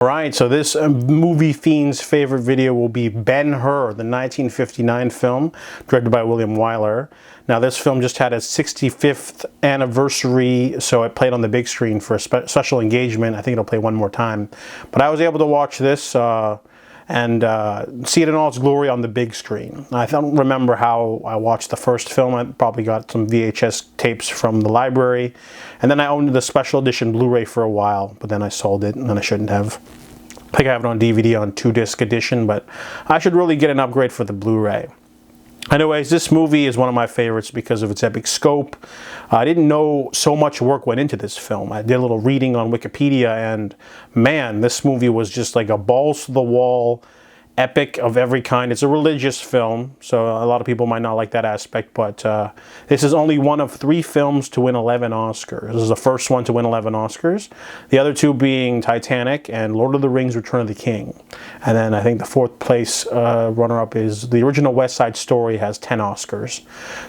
Alright, so this movie fiend's favorite video will be Ben-Hur, the 1959 film, directed by William Wyler. Now this film just had its 65th anniversary, so it played on the big screen for a special engagement. I think it'll play one more time. But I was able to watch this and see it in all its glory on the big screen. I don't remember how I watched the first film. I probably got some VHS tapes from the library. And then I owned the special edition Blu-ray for a while, but then I sold it, and then I shouldn't have. I think I have it on DVD on 2-disc edition, but I should really get an upgrade for the Blu-ray. Anyways, this movie is one of my favorites because of its epic scope. I didn't know so much work went into this film. I did a little reading on Wikipedia, and man, this movie was just like a balls-to-the-wall epic of every kind. It's a religious film, so a lot of people might not like that aspect, but this is only one of 3 films to win 11 Oscars. This is the first one to win 11 Oscars. The other 2 being Titanic and Lord of the Rings: Return of the King. And then I think the 4th place runner-up is the original West Side Story, has 10 Oscars.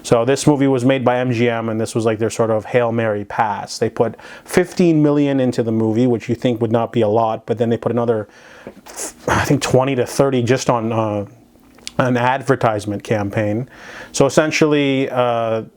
So this movie was made by MGM, and this was like their sort of Hail Mary pass. They put $15 million into the movie, which you think would not be a lot, but then they put another, I think, 20 to 30 just on an advertisement campaign. So essentially,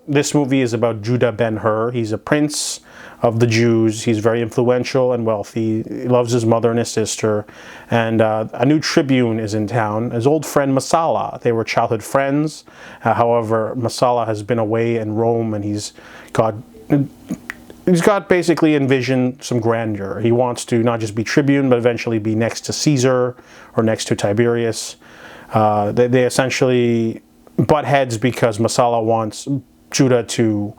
this movie is about Judah Ben-Hur. He's a prince of the Jews. He's very influential and wealthy. He loves his mother and his sister. And a new tribune is in town. His old friend Messala. They were childhood friends. However, Messala has been away in Rome, and he's got basically envisioned some grandeur. He wants to not just be tribune, but eventually be next to Caesar or next to Tiberius. They essentially butt heads because Messala wants Judah to,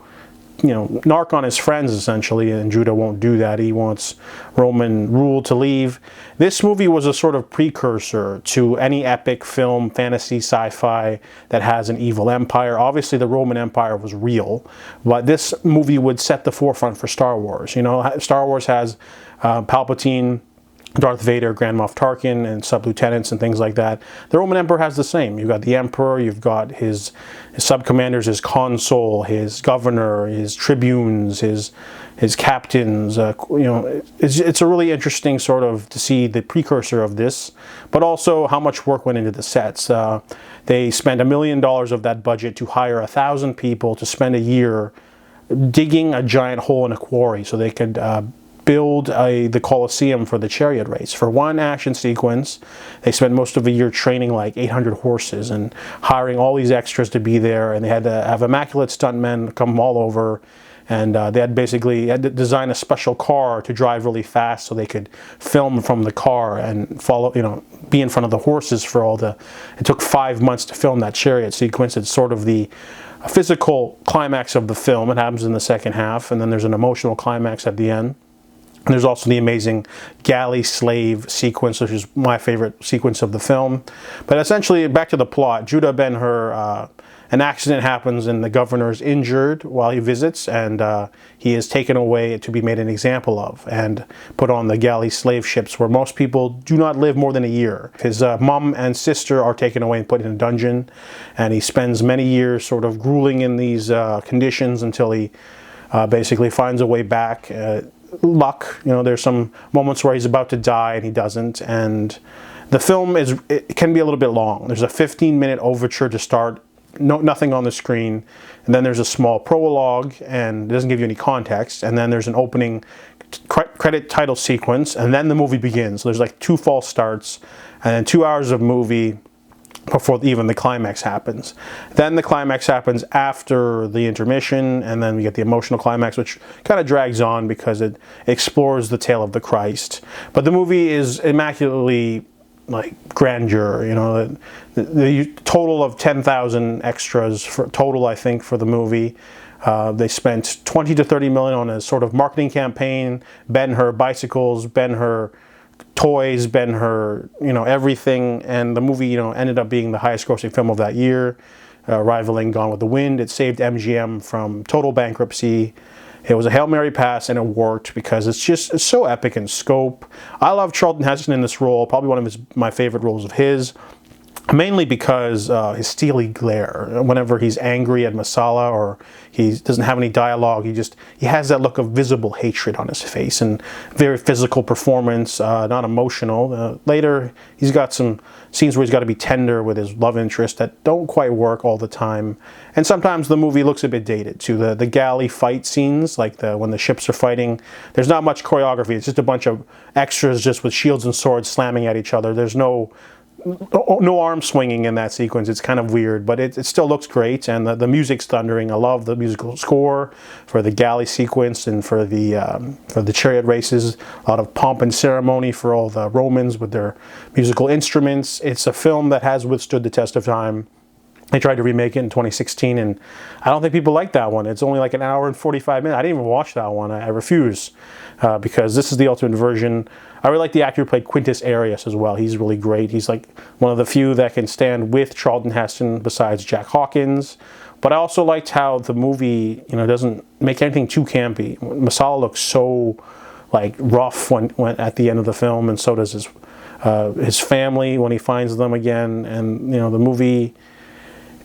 narc on his friends, essentially, and Judah won't do that. He wants Roman rule to leave. This movie was a sort of precursor to any epic film, fantasy, sci-fi that has an evil empire. Obviously, the Roman Empire was real, but this movie would set the forefront for Star Wars. Star Wars has Palpatine, Darth Vader, Grand Moff Tarkin, and sub-lieutenants and things like that. The Roman Emperor has the same. You've got the Emperor, you've got his sub-commanders, his consul, his governor, his tribunes, his captains. It's a really interesting sort of to see the precursor of this, but also how much work went into the sets. They spent $1 million of that budget to hire 1,000 people to spend a year digging a giant hole in a quarry so they could build the Colosseum for the chariot race. For one action sequence, they spent most of a year training like 800 horses and hiring all these extras to be there, and they had to have immaculate stuntmen come all over, and they had to design a special car to drive really fast so they could film from the car and follow, be in front of the horses for all the... It took 5 months to film that chariot sequence. It's sort of the physical climax of the film. It happens in the second half, and then there's an emotional climax at the end. And there's also the amazing galley slave sequence, which is my favorite sequence of the film. But essentially, back to the plot, Judah Ben-Hur, an accident happens and the governor is injured while he visits, and he is taken away to be made an example of and put on the galley slave ships where most people do not live more than a year. His mom and sister are taken away and put in a dungeon, and he spends many years sort of grueling in these conditions until he basically finds a way back. Luck, there's some moments where he's about to die and he doesn't, and the film it can be a little bit long. There's a 15-minute overture to start, nothing on the screen, and then there's a small prologue, and it doesn't give you any context, and then there's an opening credit title sequence, and then the movie begins. So there's like 2 false starts, and then 2 hours of movie before even the climax happens. Then the climax happens after the intermission, and then we get the emotional climax, which kind of drags on because it explores the tale of the Christ. But the movie is immaculately like grandeur. The total of 10,000 extras for total, I think, for the movie. They spent 20 to 30 million on a sort of marketing campaign. Ben-Hur bicycles, Ben-Hur toys, Ben-Hur, everything, and the movie, ended up being the highest grossing film of that year, rivaling Gone with the Wind. It saved MGM from total bankruptcy. It was a Hail Mary pass, and it worked because it's so epic in scope. I love Charlton Heston in this role, probably one of my favorite roles of his. mainly because his steely glare. Whenever he's angry at Messala or he doesn't have any dialogue, he has that look of visible hatred on his face, and very physical performance, not emotional. Later, he's got some scenes where he's got to be tender with his love interest that don't quite work all the time, and sometimes the movie looks a bit dated too. The galley fight scenes, like when the ships are fighting, there's not much choreography. It's just a bunch of extras just with shields and swords slamming at each other. There's no arm swinging in that sequence. It's kind of weird, but it still looks great, and the music's thundering. I love the musical score for the galley sequence and for the chariot races. A lot of pomp and ceremony for all the Romans with their musical instruments. It's a film that has withstood the test of time. They tried to remake it in 2016, and I don't think people like that one. It's only like an hour and 45 minutes. I didn't even watch that one. I refuse, because this is the ultimate version. I really like the actor who played Quintus Arius as well. He's really great. He's like one of the few that can stand with Charlton Heston besides Jack Hawkins. But I also liked how the movie, doesn't make anything too campy. Messala looks so like rough when at the end of the film, and so does his family when he finds them again. And the movie,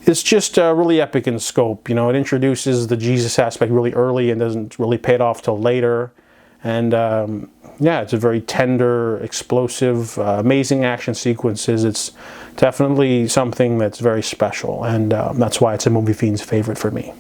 it's just really epic in scope. It introduces the Jesus aspect really early and doesn't really pay it off till later. And yeah, it's a very tender, explosive, amazing action sequences. It's definitely something that's very special, and that's why it's a MovieFiendz favorite for me.